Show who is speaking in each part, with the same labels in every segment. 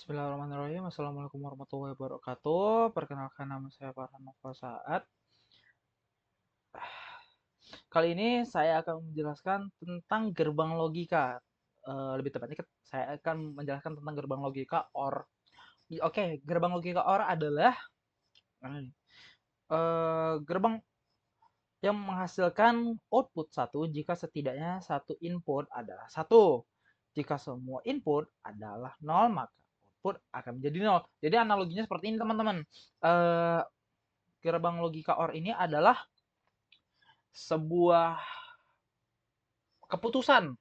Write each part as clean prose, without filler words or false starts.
Speaker 1: Bismillahirrahmanirrahim. Assalamualaikum warahmatullahi wabarakatuh. Perkenalkan, nama saya Farhan Nova Saad. Kali ini saya akan menjelaskan tentang gerbang logika. Lebih tepatnya saya akan menjelaskan tentang gerbang logika OR. Oke, gerbang logika OR adalah gerbang yang menghasilkan output satu jika setidaknya satu input adalah satu. Jika semua input adalah nol, maka output akan menjadi nol. Jadi analoginya seperti ini, teman-teman. Eh, Gerbang logika OR ini adalah sebuah keputusan,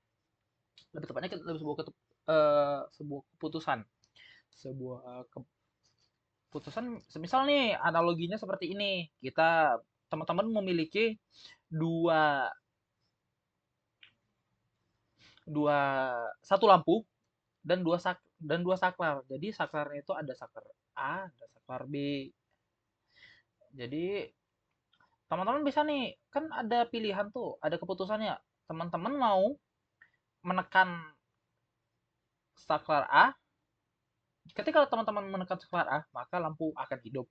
Speaker 1: lebih tepatnya sebuah keputusan, sebuah keputusan. Semisal nih analoginya seperti ini, kita teman-teman memiliki dua dua satu lampu dan dua saklar. Jadi saklarnya itu ada saklar A, ada saklar B. Jadi teman-teman bisa nih, kan ada pilihan tuh, ada keputusannya. Teman-teman mau menekan saklar A. Ketika teman-teman menekan saklar A, maka lampu akan hidup.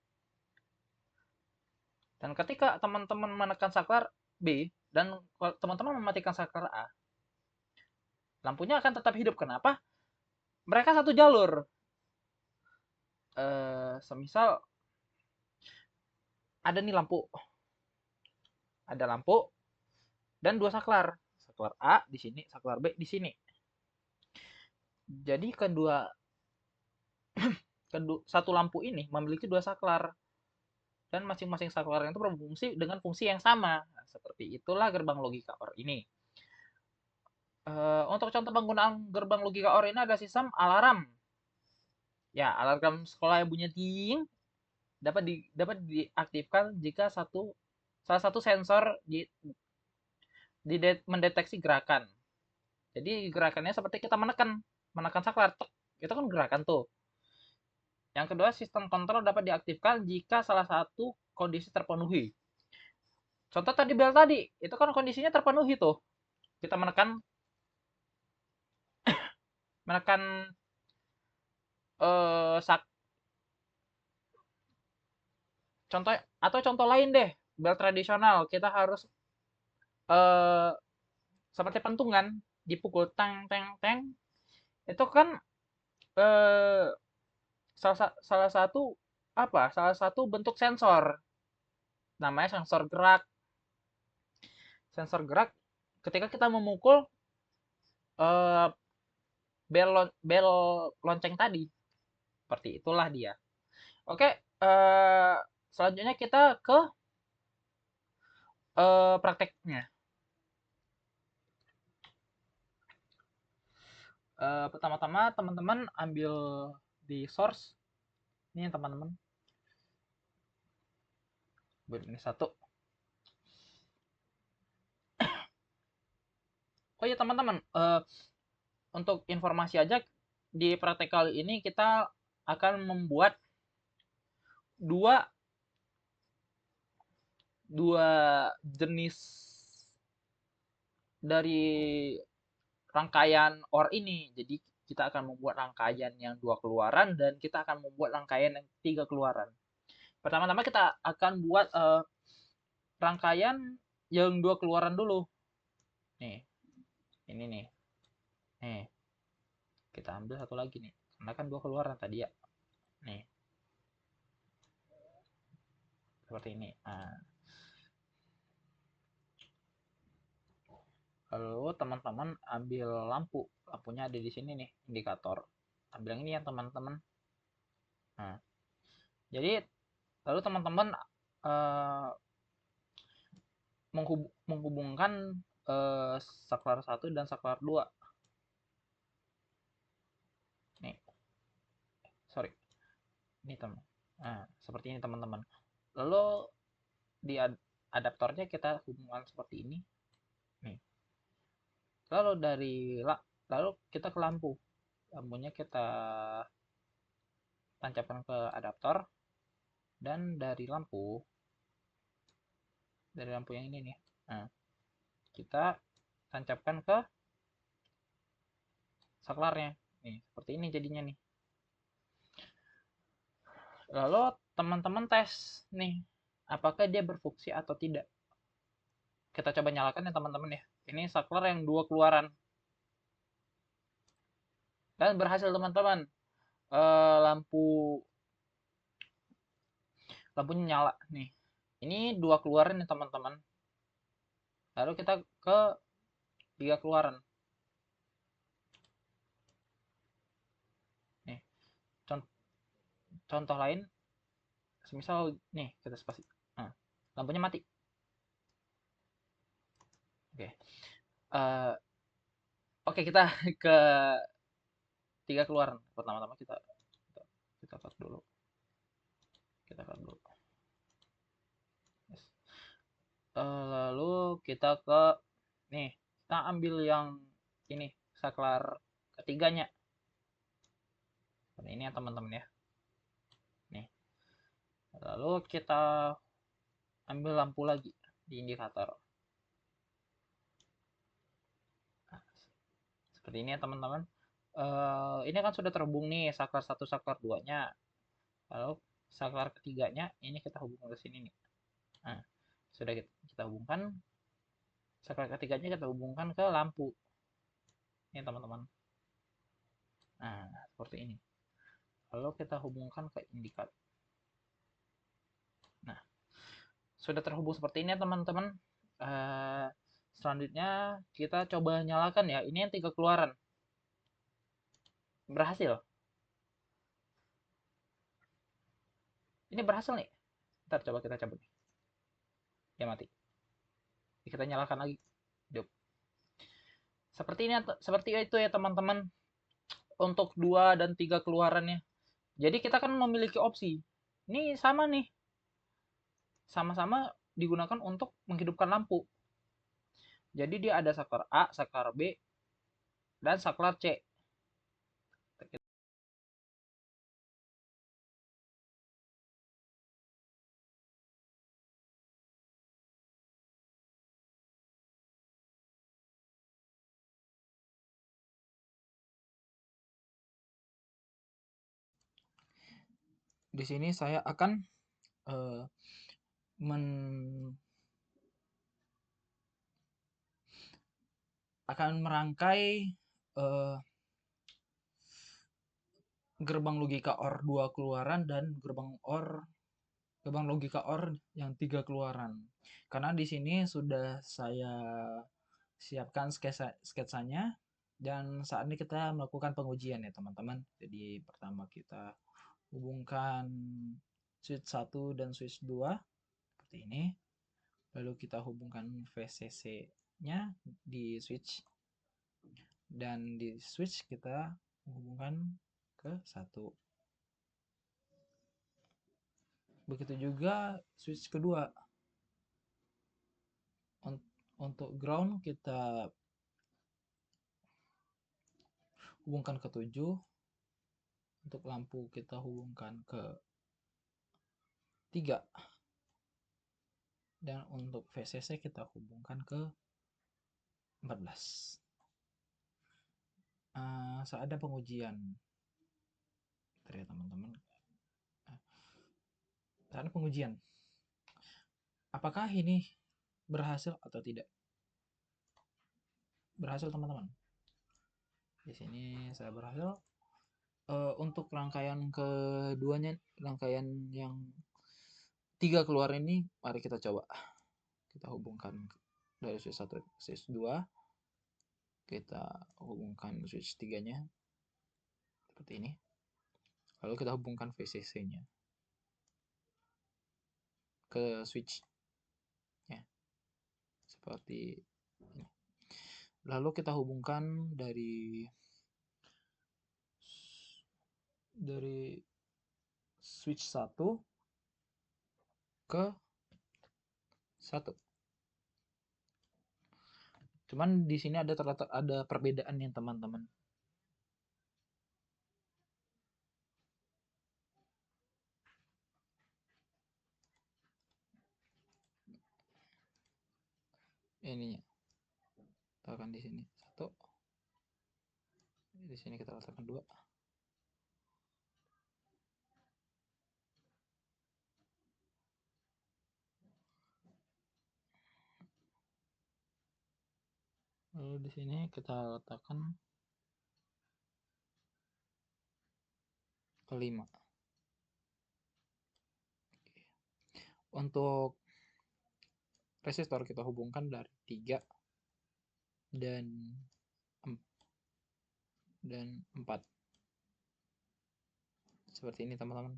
Speaker 1: Dan ketika teman-teman menekan saklar B dan teman-teman mematikan saklar A, lampunya akan tetap hidup. Kenapa? Mereka satu jalur. Semisal ada nih lampu, ada lampu dan dua saklar. Saklar A di sini, saklar B di sini. Jadi satu lampu ini memiliki dua saklar dan masing-masing saklar itu berfungsi dengan fungsi yang sama. Nah, seperti itulah gerbang logika OR ini. Untuk contoh penggunaan gerbang logika OR ini ada sistem alarm. Ya, alarm sekolah yang bunyi ting dapat diaktifkan jika salah satu sensor mendeteksi gerakan. Jadi gerakannya seperti kita menekan saklar, itu kan gerakan tuh. Yang kedua, sistem kontrol dapat diaktifkan jika salah satu kondisi terpenuhi. Contoh tadi bel tadi, itu kan kondisinya terpenuhi tuh. Kita menekan menekan eh, sak contoh atau contoh lain deh, bel tradisional kita harus eh, seperti pentungan, dipukul tang teng teng, itu kan eh, salah satu salah satu bentuk sensor, namanya sensor gerak. Ketika kita memukul eh, bel lonceng tadi, seperti itulah dia. Oke, selanjutnya kita ke prakteknya. Pertama-tama teman-teman ambil di source ini, teman-teman. Ini satu. Oh ya, teman-teman, untuk informasi aja, di praktek kali ini kita akan membuat dua dua jenis dari rangkaian OR ini. Jadi kita akan membuat rangkaian yang dua keluaran dan kita akan membuat rangkaian yang tiga keluaran. Pertama-tama kita akan buat rangkaian yang dua keluaran dulu. Nih, ini nih. Nih, kita ambil satu lagi nih. Karena kan dua keluaran tadi ya. Nih, seperti ini. Nah, lalu teman-teman ambil lampu. Lampunya ada di sini nih, indikator. Ambil yang ini ya, teman-teman. Nah, jadi lalu teman-teman eh, menghubungkan eh, saklar 1 dan saklar 2. Nih, sorry. Ini teman. Nah, seperti ini, teman-teman. Lalu di adaptornya kita hubungkan seperti ini. Nih. Lalu kita ke lampu. Lampunya kita tancapkan ke adaptor dan dari lampu yang ini nih. Nah, kita tancapkan ke saklarnya. Nih, seperti ini jadinya nih. Lalu teman-teman tes nih, apakah dia berfungsi atau tidak. Kita coba nyalakan ya teman-teman ya. Ini saklar yang dua keluaran. Dan berhasil teman-teman. Lampu lampunya nyala nih. Ini dua keluaran nih teman-teman. Lalu kita ke tiga keluaran. Nih, contoh lain, semisal nih kita spasi. Nah, lampunya mati. Oke. Uh, Oke, kita ke tiga keluaran. Pertama-tama kita cut dulu. Kita cut dulu. Yes. Lalu kita ke nih, kita ambil yang ini saklar ketiganya. Seperti ini ya teman-teman ya. Nih. Lalu kita ambil lampu lagi di indikator. Nah, seperti ini ya teman-teman. Ini kan sudah terhubung nih saklar satu saklar 2-nya. Lalu saklar ketiganya ini kita hubungkan ke sini nih. Nah, sudah kita hubungkan saklar ketiganya kita hubungkan ke lampu. Ini teman-teman. Nah, seperti ini. Lalu kita hubungkan ke indikator. Nah, sudah terhubung seperti ini ya teman-teman. Selanjutnya kita coba nyalakan ya. Ini yang tiga keluaran. Berhasil. Ini berhasil nih. Ntar coba kita cabut. Dia mati. Kita nyalakan lagi. Yuk. Seperti itu ya teman-teman. Untuk dua dan tiga keluarannya. Jadi kita kan memiliki opsi. Ini sama nih. Sama-sama digunakan untuk menghidupkan lampu. Jadi dia ada saklar A, saklar B, dan saklar C. Di sini saya akan uh, men akan merangkai uh, gerbang logika OR 2 keluaran dan gerbang logika OR yang tiga keluaran. Karena di sini sudah saya siapkan sketsanya dan saat ini kita melakukan pengujian ya teman-teman. Jadi pertama kita hubungkan switch 1 dan switch 2 seperti ini. Lalu kita hubungkan VCC-nya di switch dan di switch kita hubungkan ke 1. Begitu juga switch kedua. Untuk ground kita hubungkan ke 7. Untuk lampu kita hubungkan ke 3. Dan untuk VCC kita hubungkan ke 14. Saat ada pengujian. Ya teman-teman. Saat ada pengujian. Apakah ini berhasil atau tidak? Berhasil teman-teman. Di sini saya berhasil. Untuk rangkaian keduanya, rangkaian yang tiga keluar ini, mari kita coba. Kita hubungkan dari switch 1 ke switch 2. Kita hubungkan switch 3-nya. Seperti ini. Lalu kita hubungkan VCC-nya ke switch. Ya. Seperti ini. Lalu kita hubungkan dari switch 1 ke 1. Cuman di sini ada perbedaan nih teman-teman. Ininya. Letakkan di sini 1. Di sini kita letakkan 2. Lalu di sini kita letakkan kelima. Untuk resistor kita hubungkan dari 3 dan 4. Seperti ini teman-teman.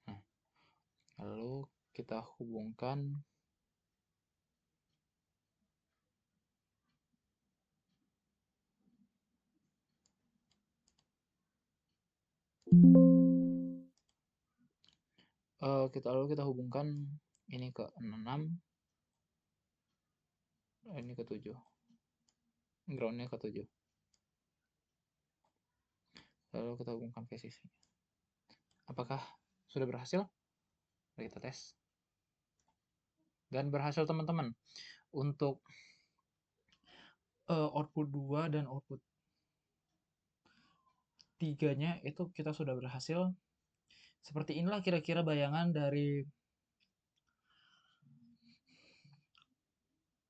Speaker 1: Nah, lalu kita hubungkan kita hubungkan ini ke 6, ini ke 7, groundnya ke 7. Lalu kita hubungkan ke sisi. Apakah sudah berhasil? Mari kita tes. Dan berhasil teman-teman. Untuk output 2 dan output 3-nya itu kita sudah berhasil. Seperti inilah kira-kira bayangan dari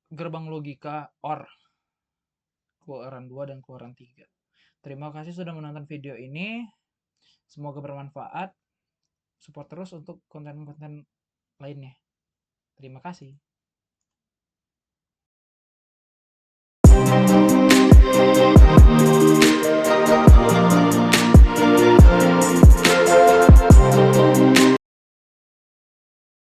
Speaker 1: gerbang logika OR, keluaran 2 dan keluaran 3. Terima kasih sudah menonton video ini. Semoga bermanfaat. Support terus untuk konten-konten lainnya. Terima kasih.